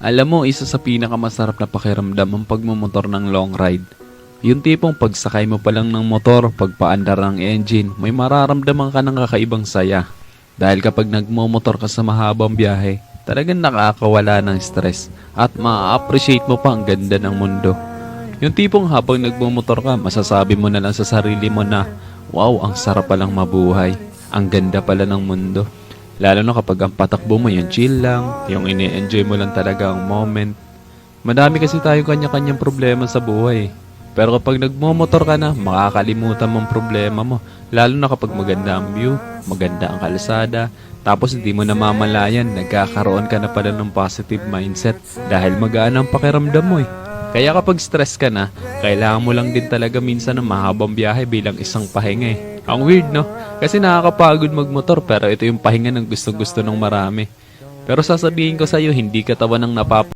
Alam mo, isa sa pinakamasarap na pakiramdam ang pagmumotor ng long ride. Yung tipong pagsakay mo pa lang ng motor, pagpaandar ng engine, may mararamdaman ka ng kakaibang saya. Dahil kapag nagmumotor ka sa mahabang biyahe, talagang nakakawala ng stress at ma-appreciate mo pa ang ganda ng mundo. Yung tipong habang nagmumotor ka, masasabi mo na lang sa sarili mo na, wow, ang sarap palang mabuhay. Ang ganda pala ng mundo. Lalo na kapag ang patakbo mo yung chill lang, yung ini-enjoy mo lang talaga ang moment. Madami kasi tayo kanya-kanyang problema sa buhay. Pero kapag nagmomotor ka na, makakalimutan mong problema mo. Lalo na kapag maganda ang view, maganda ang kalsada, tapos hindi mo namamalayan, nagkakaroon ka na pala ng positive mindset dahil magaan ang pakiramdam mo eh. Kaya kapag stress ka na, kailangan mo lang din talaga minsan ng mahabang biyahe bilang isang pahinga eh. Ang weird no? Kasi nakakapagod magmotor pero ito yung pahinga ng gustong-gusto ng marami. Pero sasabihin ko sa'yo, hindi katawan ng